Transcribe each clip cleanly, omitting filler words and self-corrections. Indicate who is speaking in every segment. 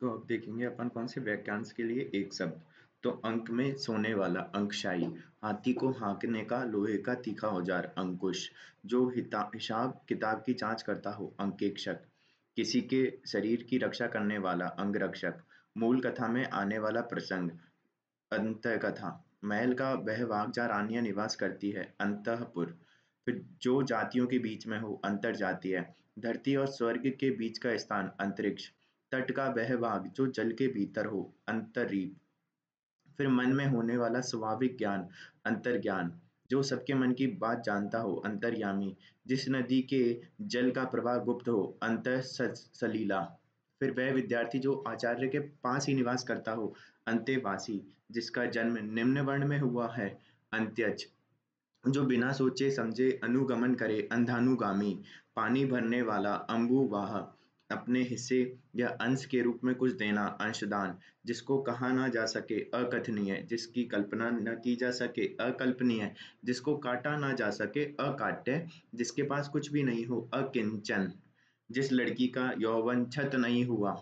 Speaker 1: तो अब देखेंगे अपन कौन से वाक्यांश के लिए एक शब्द। तो अंक में सोने वाला अंकशाई, हाथी को हाँकने का लोहे का तीखा औजार अंकुश, जो हिसाब किताब की जांच करता हो अंकेक्षक, किसी के शरीर की रक्षा करने वाला अंगरक्षक, मूल कथा में आने वाला प्रसंग अंतःकथा, महल का वह भाग जहाँ रानियां निवास करती है अंतःपुर, फिर जो जातियों के बीच में हो अंतर्जातीय, धरती और स्वर्ग के बीच का स्थान अंतरिक्ष, तट का वह भाग जो जल के भीतर हो अंतर्रीप, फिर मन में होने वाला स्वाभाविक ज्ञान अंतर्ज्ञान, जो सबके मन की बात जानता हो अंतर्यामी, जिस नदी के जल का प्रवाह गुप्त हो अंतः सलीला, फिर वह विद्यार्थी जो आचार्य के पास ही निवास करता हो अंतेवासी, जिसका जन्म निम्न वर्ण में हुआ है अंत्यज, जो बिना सोचे समझे अनुगमन करे अंधानुगामी, पानी भरने वाला अम्बुवाह, अपने हिस्से या अंश के रूप में कुछ देना अंशदान, जिसको कहा ना जा सके अकथनीय, जिसकी कल्पना न की जा सके अकल्पनीय, जिसको काटा ना जा सके अकाट्य, जिसके पास कुछ भी नहीं हो अकिंचन, जिस लड़की का यौवन छत नहीं हुआ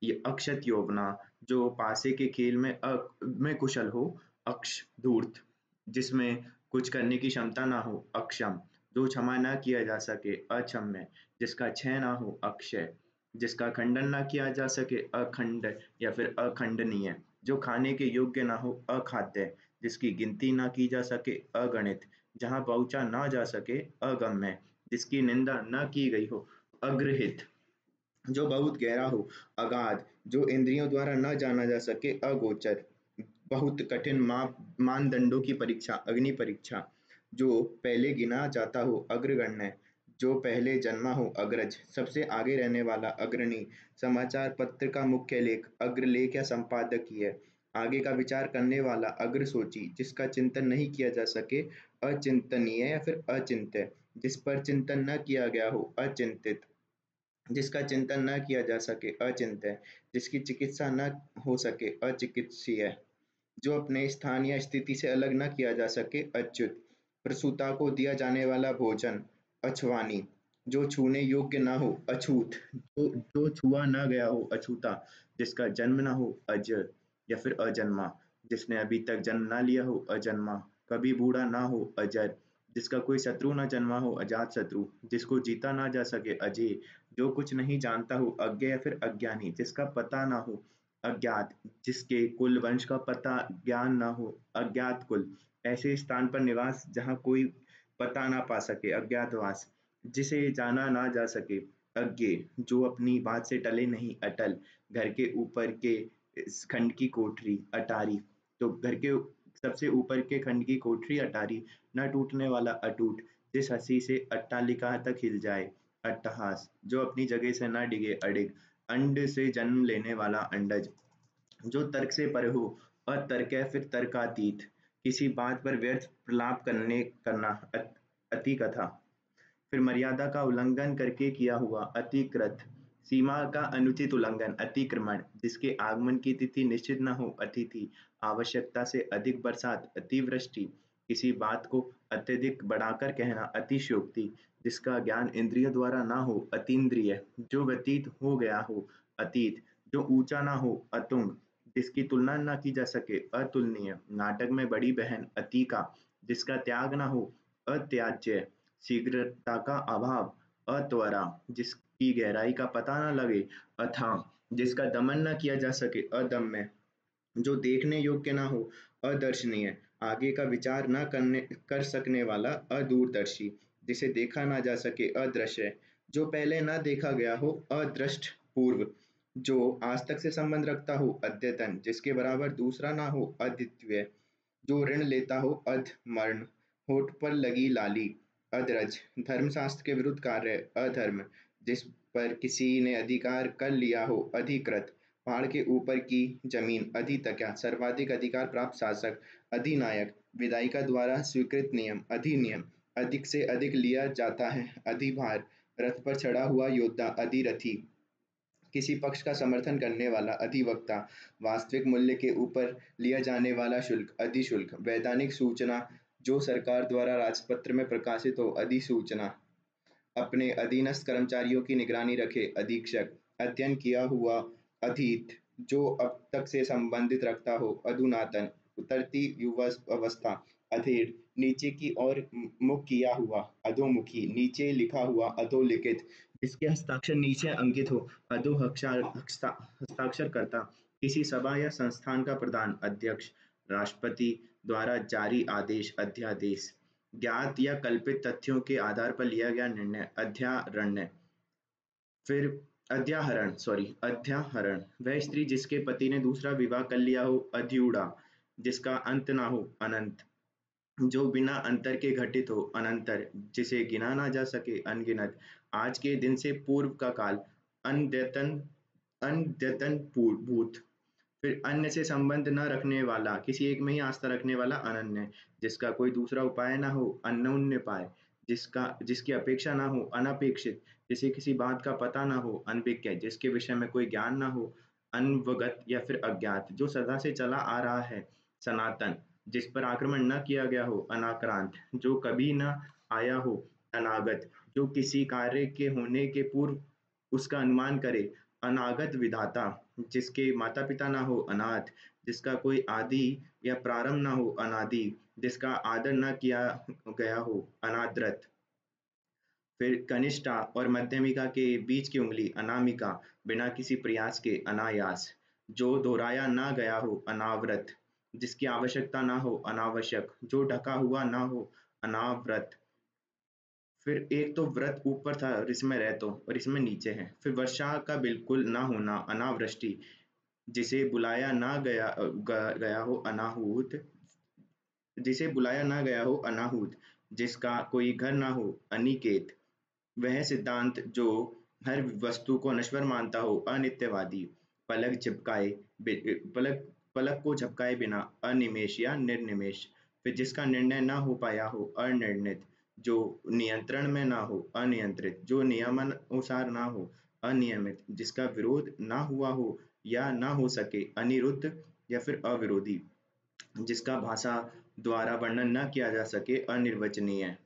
Speaker 1: ये अक्षत यौवना, जो पासे के खेल में में कुशल हो अक्ष धूर्त, जिसमें कुछ करने की क्षमता ना हो अक्षम, जो क्षमा ना किया जा सके अक्षम्य, जिसका क्षय ना हो अक्षय, जिसका खंडन ना किया जा सके अखंड या फिर अखंडनीय, जो खाने के योग्य ना हो अखाद्य, जिसकी गिनती ना की जा सके अगणित, जहाँ पहुंचा ना जा सके अगम्य, जिसकी निंदा न की गई हो अगृहित, जो बहुत गहरा हो अगाध, जो इंद्रियों द्वारा न जाना जा सके अगोचर, बहुत कठिन मानदंडों की परीक्षा अग्नि परीक्षा, जो पहले गिना जाता हो अग्रगण्य, जो पहले जन्मा हो अग्रज, सबसे आगे रहने वाला अग्रणी, समाचार पत्र का मुख्य लेख अग्रलेख या संपादकीय, आगे का विचार करने वाला अग्रसोची, जिसका चिंतन नहीं किया जा सके अचिंतनीय या फिर अचिंत्य, जिस पर चिंतन न किया गया हो अचिंतित, जिसका चिंतन न किया जा सके अचिंत्य, जिसकी चिकित्सा न हो सके अचिकित्सीय, जो अपने स्थान या स्थिति से अलग न किया जा सके अच्युत, प्रसूता को दिया जाने वाला भोजन अछवानी, जो छूने योग्य न हो अछूत, जो छुआ न गया हो अछूता, जिसका जन्म न हो अजर या फिर अजन्मा, जिसने अभी तक जन्म ना लिया हो अजन्मा, कभी बूढ़ा ना हो अजर, जिसका कोई शत्रु न जन्मा हो अजात शत्रु, जिसको जीता ना जा सके अजय, जो कुछ नहीं जानता हो अज्ञ या फिर अज्ञानी, जिसका पता ना हो अज्ञात, जिसके कुल वंश का पता ज्ञान ना हो अज्ञात कुल, ऐसे स्थान पर निवास जहाँ कोई पता ना पा सके अज्ञातवास, जिसे जाना ना जा सके अज्ञे, जो अपनी बात से टले नहीं अटल, घर के ऊपर के इस खंड की कोठरी अटारी, तो घर के सबसे ऊपर के खंड की कोठरी अटारी, न टूटने वाला अटूट, जिस हंसी से अट्टालिका तक हिल जाए अट्टहास, जो अपनी जगह से न डिगे अडिग, अंड से जन्म लेने वाला अंडज, जो तर्क से परे हो अतर्क है फिर तर्कातीत, किसी बात पर व्यर्थ प्रलाप करना अति कथा, फिर मर्यादा का उल्लंघन करके किया हुआ अतिक्रत, सीमा का अनुचित उल्लंघन अतिक्रमण, जिसके आगमन की तिथि निश्चित न हो अतिथि, आवश्यकता से अधिक बरसात अतिवृष्टि, किसी बात को अत्यधिक बढ़ाकर कहना अतिशयोक्ति, जिसका ज्ञान इंद्रियों द्वारा ना हो अतीन्द्रिय, जो व्यतीत हो गया हो अतीत, जो ऊंचा ना हो अतुंग, जिसकी तुलना ना की जा सके अतुलनीय, नाटक में बड़ी बहन अतीका, जिसका त्याग ना हो अत्याज्य, शीघ्रता का अभाव अत्वरा, जिसकी गहराई का पता न लगे अथाह, जिसका दमन न किया जा सके अदम्य, जो देखने योग्य ना हो अदर्शनीय, आगे का विचार न करने कर सकने वाला अदूरदर्शी, जिसे देखा ना जा सके अदृश्य, जो पहले ना देखा गया हो अदृष्ट पूर्व, जो आज तक से संबंध रखता हो अद्यतन, जिसके बराबर दूसरा ना हो अद्वितीय, जो ऋण लेता हो अध मर्ण, होठ पर लगी लाली अदरज, धर्मशास्त्र के विरुद्ध कार्य अधर्म, जिस पर किसी ने अधिकार कर लिया हो अधिकृत, पहाड़ के ऊपर की जमीन अधितक्या, सर्वाधिक अधिकार प्राप्त शासक अधिनायक, विधायिका द्वारा स्वीकृत नियम अधिनियम, अधिक से अधिक लिया जाता है अधिभार, रथ पर चढ़ा हुआ योद्धा अधिरथी, किसी पक्ष का समर्थन करने वाला अधिवक्ता, वास्तविक मूल्य के ऊपर लिया जाने वाला शुल्क अधिशुल्क, वैधानिक सूचना जो सरकार द्वारा राजपत्र में प्रकाशित हो अधिसूचना, अपने अधीनस्थ कर्मचारियों की निगरानी रखे अधीक्षक, अध्ययन किया हुआ अधीत, जो अब तक से संबंधित रखता हो, अधुनातन, उतरती युवा अवस्था, अधीर, नीचे की ओर मुख किया हुआ, अधोमुखी, नीचे लिखा हुआ, अधोलिखित, जिसके हस्ताक्षर नीचे अंकित हो, अधो हस्ताक्षर करता, किसी सभा या संस्थान का प्रधान, अध्यक्ष, राष्ट्रपति द्वारा जारी आदेश, अध्यादेश, ज्ञात या कल्पित तथ्यों के आधार पर लिया गया निर्णय, अध्यारण्य, फिर अध्याहरण, वह स्त्री जिसके पति ने दूसरा विवाह कर लिया हो, अध्युड़ा, जिसका अंत ना हो, अनंत, जो बिना अंतर के घटित हो, अनंतर, जिसे गिना ना जा सके, अनगिनत, आज के दिन से पूर्व का काल, अनद्यतन, भूत, फिर अन्य से संबंध न रखने वाला, किसी एक में ही आस्था रखने वाला, अनन्य, जिसका कोई दूसरा उपाय ना हो, अन्योन्य पाय, जिसकी अपेक्षा ना हो, अनपेक्षित, जिसे किसी बात का पता ना हो, अनभिज्ञ, जिसके विषय में कोई ज्ञान ना हो, अनवगत या फिर अज्ञात, जो सदा से चला आ रहा है, सनातन, जिस पर आक्रमण न किया गया हो, अनाक्रांत, जो कभी न आया हो, अनागत, जो किसी कार्य के होने के पूर्व उसका अनुमान करे, अनागत विधाता, जिसके माता-पिता ना हो, अनाथ, जिसका कोई आदि या प्रारंभ ना हो, अनादि, जिसका आदर न किया गया हो, अनादृत, फिर कनिष्ठा और मध्यमिका के बीच की उँगली, अनामिका, बिना किसी प्रयास के, अनायास, जो दोहराया ना गया हो, अनावृत, जिसकी आवश्यकता ना हो, अनावश्यक, जो ढका हुआ ना हो, अनावृत, फिर एक तो व्रत ऊपर था और इसमें रहतो और इसमें नीचे है। फिर वर्षा का बिल्कुल ना होना, अनावृष्टि, जिसे बुलाया ना गया गया हो, अनाहूत, जिसे बुलाया ना गया हो, अनाहूत, जिसका कोई घर ना हो, अनिकेत, वह सिद्धांत जो हर वस्तु को नश्वर मानता हो, अनित्यवादी, पलक झपकाए पलक पलक को झपकाए बिना, अनिमेष या निर्निमेष, फिर जिसका निर्णय ना हो पाया हो, अनिर्णित, जो नियंत्रण में ना हो, अनियंत्रित, जो नियमानुसार ना हो, अनियमित, जिसका विरोध ना हुआ हो या ना हो सके, अनिरुद्ध या फिर अविरोधी, जिसका भाषा द्वारा वर्णन न किया जा सके, अनिर्वचनीय,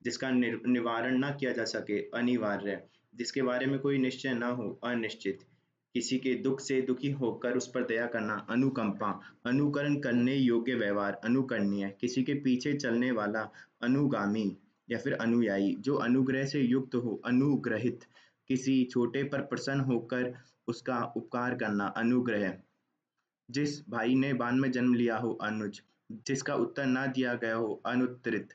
Speaker 1: जिसका निवारण ना किया जा सके, अनिवार्य, जिसके बारे में कोई निश्चय ना हो, अनिश्चित, किसी के दुख से दुखी होकर उस पर दया करना, अनुकंपा, अनुकरण करने योग्य व्यवहार, अनुकरणीय, किसी के पीछे चलने वाला, अनुगामी या फिर अनुयायी, जो अनुग्रह से युक्त हो, अनुग्रहित, किसी छोटे पर प्रसन्न होकर उसका उपकार करना, अनुग्रह, जिस भाई ने बांध में जन्म लिया हो, अनुज, जिसका उत्तर ना दिया गया हो, अनुत्तरित,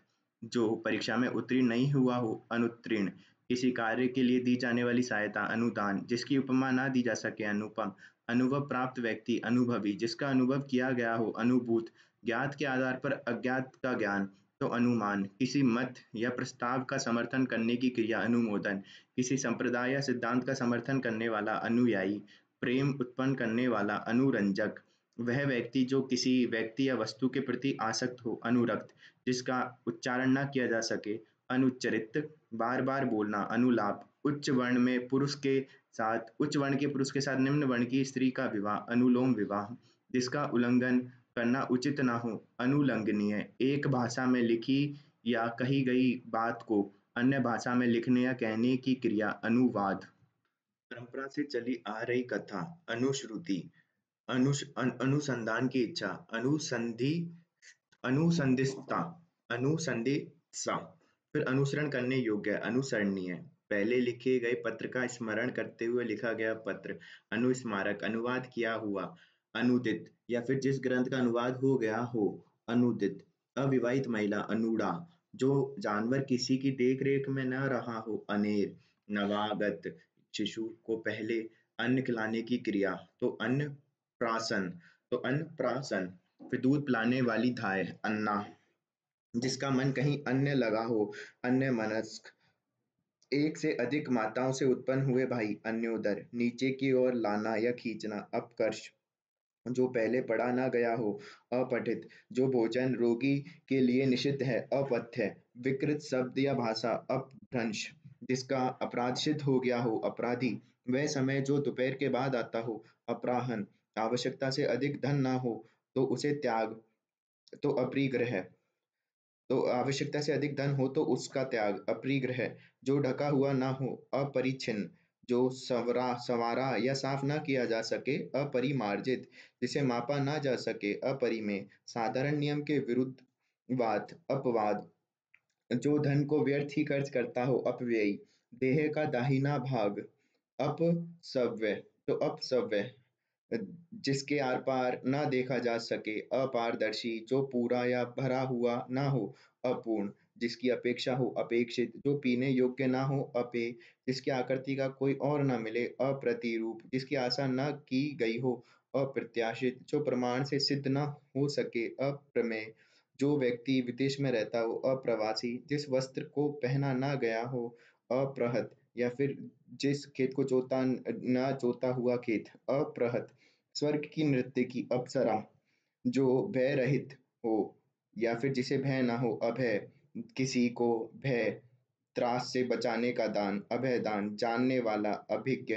Speaker 1: जो परीक्षा में उत्तीर्ण नहीं हुआ हो, अनुत्तीर्ण, किसी कार्य के लिए दी जाने वाली सहायता, अनुदान, जिसकी उपमा ना दी जा सके, अनुपम, अनुभव प्राप्त व्यक्ति, अनुभवी, जिसका अनुभव किया गया हो, अनुभूत, ज्ञात के आधार पर अज्ञात का ज्ञान, तो अनुमान, किसी मत या प्रस्ताव का समर्थन करने की क्रिया, अनुमोदन, किसी संप्रदाय या सिद्धांत का समर्थन करने वाला, अनुयायी, प्रेम उत्पन्न करने वाला, अनुरंजक, वह व्यक्ति जो किसी व्यक्ति या वस्तु के प्रति आसक्त हो, अनुरक्त, जिसका उच्चारण ना किया जा सके, अनुच्चरित, बार बार बोलना, अनुलाप, उच्च वर्ण के पुरुष के साथ निम्न वर्ण की स्त्री का विवाह, अनुलोम विवाह, जिसका उल्लंघन करना उचित ना हो, अनुलंघनीय, एक भाषा में लिखी या कही गई बात को अन्य भाषा में लिखने या कहने की क्रिया, अनुवाद, परंपरा से चली आ रही कथा, अनुश्रुति, अनुसंधान की इच्छा, अनुसंधित्सा, अनुसंधित्सा, फिर अनुसरण करने योग्य, अनुसरणीय, पहले लिखे गए पत्र का स्मरण करते हुए लिखा गया पत्र, अनुस्मारक, अनुवाद किया हुआ, अनुदित, या फिर जिस ग्रंथ का अनुवाद हो गया हो, अनुदित, अविवाहित महिला, अनुडा, जो जानवर किसी की देख रेख में न रहा हो, अनेर, नवागत, शिशु को पहले अन्न खिलाने की क्रिया, तो अन्नप्राशन, फिर दूध पिलाने वाली धाय, अन्ना, जिसका मन कहीं अन्य लगा हो, अन्यमनस्क, एक से अधिक माताओं से उत्पन्न हुए भाई, अन्योदर, नीचे की ओर लाना या खींचना, अपकर्ष, जो पहले पढ़ा ना गया हो, अपठित, जो भोजन रोगी के लिए निषिद्ध है, अपथ्य, विकृत शब्द या भाषा, अपभ्रंश, जिसका अपराध सिद्ध हो गया हो, अपराधी, वह समय जो दोपहर के बाद आता हो, अपराहन, आवश्यकता से अधिक धन ना हो तो उसे त्याग, तो अपरिग्रह, तो आवश्यकता से अधिक धन हो तो उसका त्याग, अपरिग्रह, जो ढका हुआ ना हो, अपरिच्छिन्न, जो संवारा या साफ ना किया जा सके, अपरिमार्जित, जिसे मापा ना जा सके, अपरिमेय, साधारण नियम के विरुद्ध अपवाद, जो धन को व्यर्थ ही खर्च करता हो, अपव्ययी, देह का दाहिना भाग, अपसव्य, तो अपसव्य, जिसके आर पार ना देखा जा सके, अपारदर्शी, जो पूरा या भरा हुआ ना हो, अपूर्ण, जिसकी अपेक्षा हो, अपेक्षित, जो पीने योग्य ना हो, अपेय, जिसकी आकृति का कोई और ना मिले, अप्रतिरूप, जिसकी आशा न की गई हो, अप्रत्याशित, जो प्रमाण से सिद्ध न हो सके, अप्रमेय, जो व्यक्ति विदेश में रहता हो, अप्रवासी, जिस वस्त्र को पहना ना गया हो, अप्रहत, या फिर जिस खेत को जोता न जोता हुआ खेत, अप्रहत, स्वर्ग की नृत्य की अप्सरा, जो भय रहित हो या फिर जिसे भय ना हो, अभय, किसी को भय त्रास से बचाने का दान, अभय दान, जानने वाला, अभिज्ञ,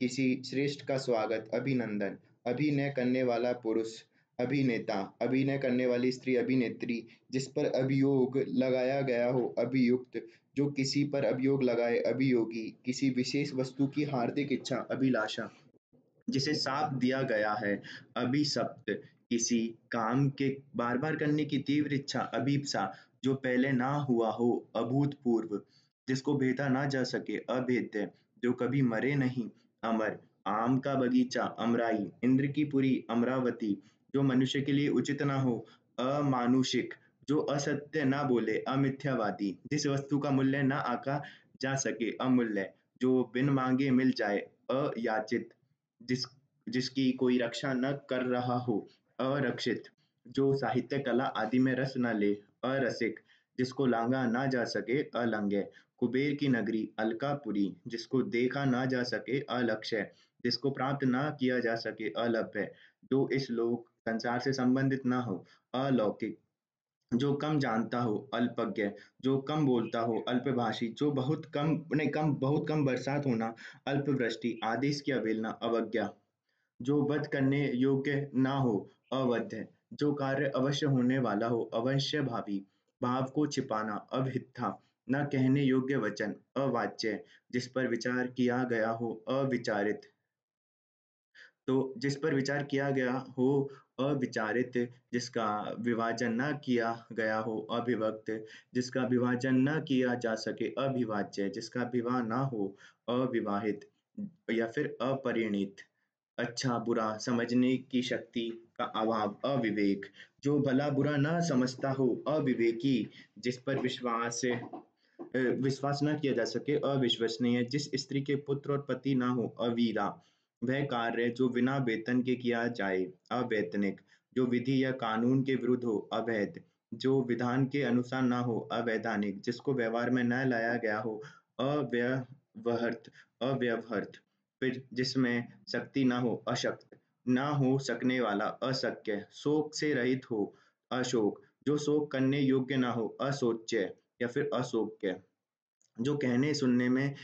Speaker 1: किसी श्रेष्ठ का स्वागत, अभिनंदन, अभिनय करने वाला पुरुष, अभिनेता, अभिनय करने वाली स्त्री, अभिनेत्री, जिस पर अभियोग लगाया गया हो, अभियुक्त, जो किसी पर अभियोग लगाए, अभियोगी, किसी विशेष वस्तु की हार्दिक इच्छा, अभिलाषा, जिसे साप दिया गया है, अभिशप्त, किसी काम के बार बार करने की तीव्र इच्छा, अभीप्सा, जो पहले ना हुआ हो, अभूतपूर्व, जिसको भेदा ना जा सके, अभेद्य, जो कभी मरे नहीं, अमर, आम का बगीचा, अमराई, इंद्र की पुरी, अमरावती, जो मनुष्य के लिए उचित ना हो, अमानुषिक, जो असत्य ना बोले, अमिथ्यावादी, जिस वस्तु का मूल्य ना आका जा सके, अमूल्य, जो बिन मांगे मिल जाए, अयाचित, जिस जिसकी कोई रक्षा न कर रहा हो, अरक्षित, जो साहित्य कला आदि में रस न ले, अरसिक, जिसको लांगा ना जा सके, अलंग्य, कुबेर की नगरी, अलकापुरी, जिसको देखा ना जा सके, अलक्ष्य, जिसको प्राप्त ना किया जा सके, अलभ्य, जो इस लोक संसार से संबंधित ना हो, अलौकिक, जो कम जानता हो, अल्पज्ञ, जो कम बोलता हो, अल्पभाषी, जो बहुत कम बरसात होना, अल्पवृष्टि, आदेश की अवहेलना, अवज्ञा, जो वध करने योग्य ना हो, अवध्य, जो कार्य अवश्य होने वाला हो, अवश्य भावी, भाव को छिपाना, अभित्था, न कहने योग्य वचन, अवाच्य, जिस पर विचार किया गया हो, अविचारित, तो जिस पर विचार किया गया हो, अविचारित, जिसका विभाजन न किया गया हो, अविभक्त, जिसका विभाजन न किया जा सके, अविभाज्य, जिसका विवाह ना हो, अविवाहित, या फिर अपरिणित, अच्छा बुरा समझने की शक्ति का अभाव, अविवेक, जो भला बुरा न समझता हो, अविवेकी, जिस पर विश्वास न किया जा सके, अविश्वसनीय, जिस स्त्री के पुत्र और पति ना हो, अवीरा, वह कार्य जो बिना वेतन के किया जाए, अवैतनिक, जो विधि या कानून के विरुद्ध हो, अवैध, जो विधान के अनुसार ना हो, अवैधानिक, जिसको व्यवहार में न लाया गया हो, अव्यवहृत, अव्यवहृत, फिर जिसमें शक्ति ना हो, अशक्त, ना हो सकने वाला, अशक्य, शोक से रहित हो, अशोक, जो शोक करने योग्य ना हो, अशोच्य, या फिर अशोक्य, जो कहने सुनने में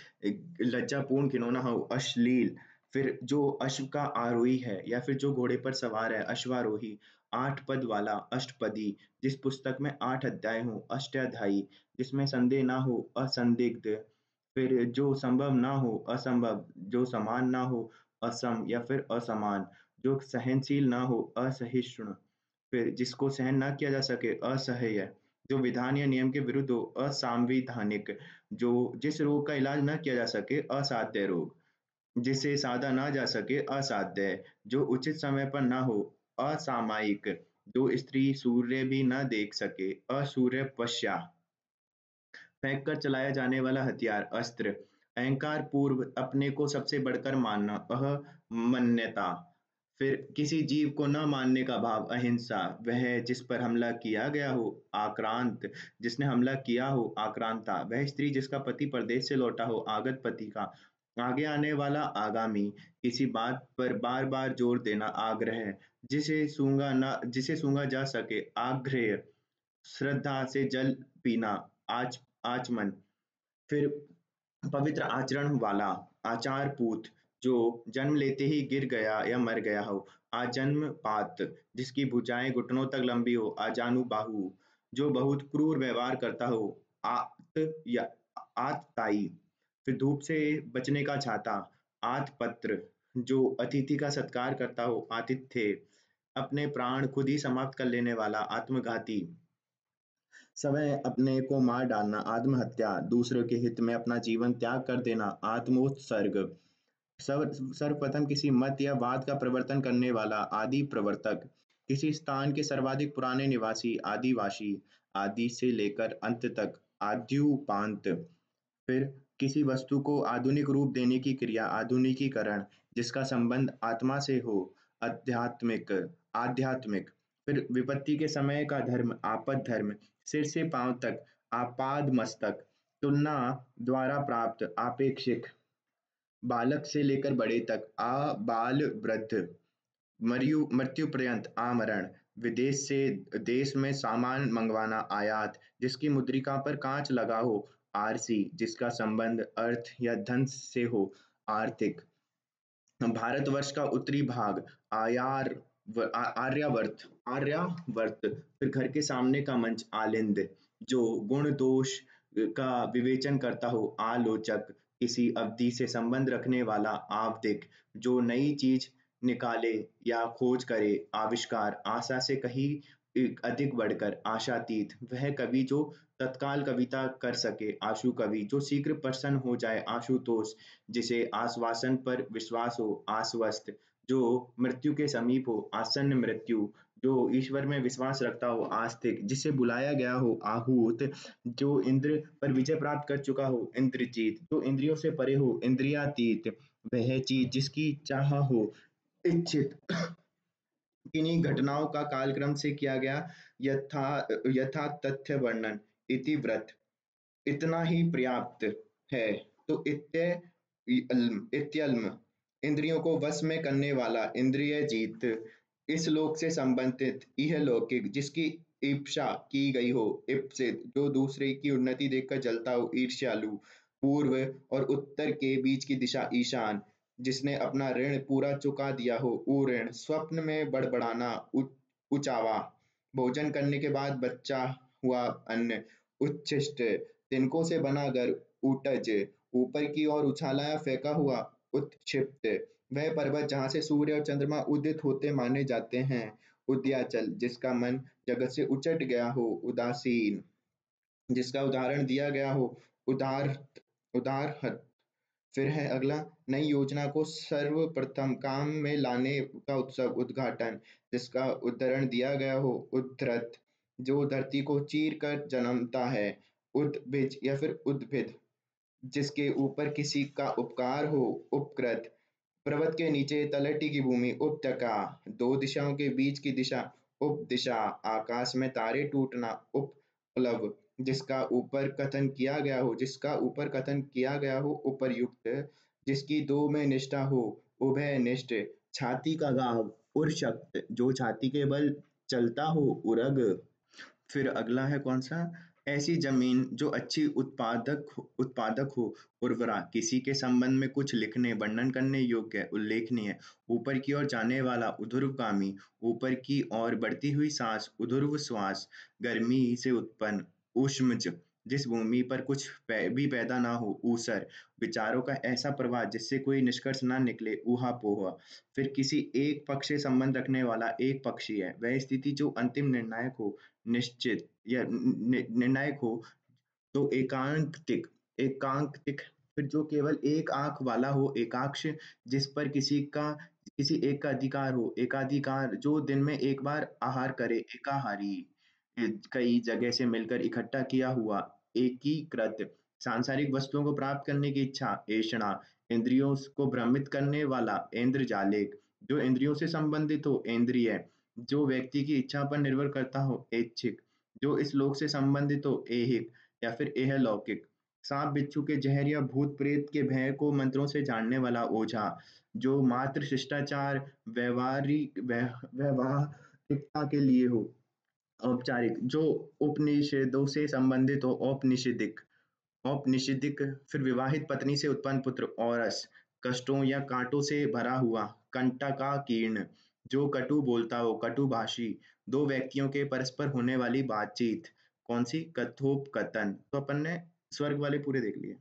Speaker 1: लज्जापूर्ण घिनौना हो, अश्लील, फिर जो अश्व का आरोही है या फिर जो घोड़े पर सवार है, अश्वारोही, आठ पद वाला, अष्टपदी, जिस पुस्तक में आठ अध्याय हो, अष्टाध्यायी, जिसमें संदेह ना हो, असंदिग्ध, फिर जो संभव ना हो, असंभव, जो समान ना हो, असम, या फिर असमान, जो सहनशील ना हो, असहिष्णु, फिर जिसको सहन ना किया जा सके, असह्य, जो विधान या नियम के विरुद्ध हो, असंवैधानिक, जो जिस रोग का इलाज ना किया जा सके, असाध्य रोग, जिसे साधा ना जा सके, असाध्य, जो उचित समय पर ना हो, असामायिक, जो स्त्री सूर्य भी ना देख सके, असूर्य पश्या, फेंक कर चलाया जाने वाला हथियार, अस्त्र, अहंकार पूर्व अपने को सबसे बढ़कर मानना, अहमन्यता, फिर किसी जीव को न मानने का भाव, अहिंसा, वह जिस पर हमला किया गया हो, आक्रांत, जिसने हमला किया हो, आक्रांता, वह स्त्री जिसका पति परदेश से लौटा हो, आगत पति का, आगे आने वाला, आगामी, किसी बात पर बार बार जोर देना, आग्रह, जिसे सूंघा जा सके, आग्रह, श्रद्धा से जल पीना, आचमन, फिर पवित्र आचरण वाला, आचार पूत, जो जन्म लेते ही गिर गया या मर गया हो, आजन्म पात, जिसकी भुजाएं घुटनों तक लंबी हो, आजानु बाहु, जो बहुत क्रूर व्यवहार करता हो, आत या आतताई, फिर धूप से बचने का छाता, आतपत्र, जो अतिथि का सत्कार करता हो, आतिथ्य, अपने प्राण खुद ही समाप्त कर लेने वाला, आत्मघाती, स्वयं अपने को मार डालना, आत्महत्या, दूसरों के हित में अपना जीवन त्याग कर देना, आत्मोत्सर्ग, सर्वप्रथम किसी मत या वाद का प्रवर्तन करने वाला, आदि प्रवर्तक, किसी स्थान के सर्वाधिक पुराने निवासी, आदिवासी, आदि से लेकर अंत तक, आद्यूपांत, फिर किसी वस्तु को आधुनिक रूप देने की क्रिया, आधुनिकीकरण, जिसका संबंध आत्मा से हो, आध्यात्मिक, आध्यात्मिक, फिर विपत्ति के समय का धर्म, आपद धर्म, सिर से पांव तक, आपाद मस्तक, तुलना द्वारा प्राप्त, आपेक्षिक, बालक से लेकर बड़े तक, बाल वृद्ध, मृत्यु पर्यंत, आमरण, विदेश से देश में सामान मंगवाना, आयात, जिसकी मुद्रिका पर कांच लगा हो, आरसी, जिसका संबंध अर्थ या धन से हो, आर्थिक, भारतवर्ष का उत्तरी भाग, आयार, आर्यावर्त, आर्यावर्त, फिर घर के सामने का मंच, आलिंद, जो गुण दोष का विवेचन करता हो, आलोचक, किसी अवधि से संबंध रखने वाला, आवधिक, जो नई चीज निकाले या खोज करे, आविष्कार, आशा से कहीं अधिक बढ़कर, आशातीत, वह कवि जो तत्काल कविता कर सके, आशु कवि, जो शीघ्र प्रसन्न हो जाए, आशुतोष, जिसे आश्वासन पर विश्वास हो, आश्वस्त, जो मृत्यु के समीप हो, आसन्न मृत्यु, जो ईश्वर में विश्वास रखता हो, आस्तिक, जिसे बुलाया गया हो, आहूत, जो इंद्र पर विजय प्राप्त कर चुका हो, इंद्रजीत, जो इंद्रियों से परे हो, इंद्रियातीत, वह चीज जिसकी चाह हो, इच्छित, किन्हीं घटनाओं का कालक्रम से किया गया यथा यथा तथ्य वर्णन, इतिव्रत, इतना ही पर्याप्त है। तो इत्यल्म, इंद्रियों को वश में करने वाला, इंद्रिय जीत, इस लोक से संबंधित, यह लौकिक, जिसकी ईप्सा की गई हो, इप्सित, जो दूसरे की उन्नति देखकर जलता हो, ईर्ष्यालु, पूर्व और उत्तर के बीच की दिशा, ईशान, जिसने अपना ऋण पूरा चुका दिया हो, ऊऋण, स्वप्न में बड़बड़ाना, उचावा, भोजन करने के बाद बच्चा हुआ अन्न, उच्छिष्ट, तिनकों से बना घर, ऊटज, ऊपर की ओर उछाला या फेंका हुआ, उत्क्षिप्त, वह पर्वत जहाँ से सूर्य और चंद्रमा उदित होते माने जाते हैं, उदयाचल, जिसका मन जगत से उचट गया हो, उदासीन, जिसका उदाहरण दिया गया हो, उदार, उदार, फिर है अगला, नई योजना को सर्वप्रथम काम में लाने का उत्सव, उद्घाटन, जिसका उद्धरण दिया गया हो, उद्धृत, जो धरती को चीर कर जन्मता है, उद्भिज या फिर उद्भिद, जिसके ऊपर किसी का उपकार हो, उपकृत, पर्वत के नीचे तलहटी की भूमि, उपत्यका, दो दिशाओं के बीच की दिशा, उपदिशा, आकाश में तारे टूटना, उपप्लव, जिसका ऊपर कथन किया गया हो, उपर्युक्त, जिसकी दो में निष्ठा हो, उभयनिष्ठ, छाती का घाव, उर्शक्त, जो छाती के बल चलता हो, उरग, फिर अगला है कौन सा, ऐसी जमीन जो अच्छी उत्पादक हो, उर्वरा, किसी के संबंध में कुछ लिखने वर्णन करने योग्य, उल्लेखनीय, ऊपर की ओर जाने वाला, ऊर्ध्वगामी, ऊपर की ओर बढ़ती हुई सांस, ऊर्ध्व श्वास, गर्मी से उत्पन्न, ऊष्मज, जिस भूमि पर कुछ भी पैदा ना हो, ऊसर, विचारों का ऐसा प्रवाह जिससे कोई निष्कर्ष ना निकले, ऊहापोह, फिर किसी एक पक्ष से संबंध रखने वाला, एक पक्षी है, वह स्थिति जो अंतिम निर्णायक हो, निश्चित या निर्णायक हो, तो एकांकिक, एकांकिक, फिर जो केवल एक आंख वाला हो, एकाक्ष, जिस पर किसी एक का अधिकार हो, एकाधिकार, जो दिन में एक बार आहार करे, एकाहारी, कई जगह से मिलकर इकट्ठा किया हुआ, एकीकृत, सांसारिक वस्तुओं को प्राप्त करने की इच्छा, ऐषणा, इंद्रियों को भ्रमित करने वाला, इंद्रजालिक, जो इंद्रियों से संबंधित हो, इंद्रिय, जो व्यक्ति की इच्छा पर निर्भर करता हो, ऐच्छिक, जो इस लोक से संबंधित हो, ऐहिक या फिर एहलौकिक, सांप बिच्छू के जहर या भूत प्रेत के भय को मंत्रों से जानने वाला, ओझा, जो मात्र शिष्टाचार व्यवहारिकता के लिए हो, औपचारिक, जो उपनिषदों से संबंधित हो, औपनिषदिक, औपनिषदिक, फिर विवाहित पत्नी से उत्पन्न पुत्र, औरस, कष्टों या कांटों से भरा हुआ, कंटकाकीर्ण, जो कटु बोलता हो, कटुभाषी, दो व्यक्तियों के परस्पर होने वाली बातचीत, कौन सी, कथोपकथन। तो अपन ने स्वर्ग वाले पूरे देख लिए।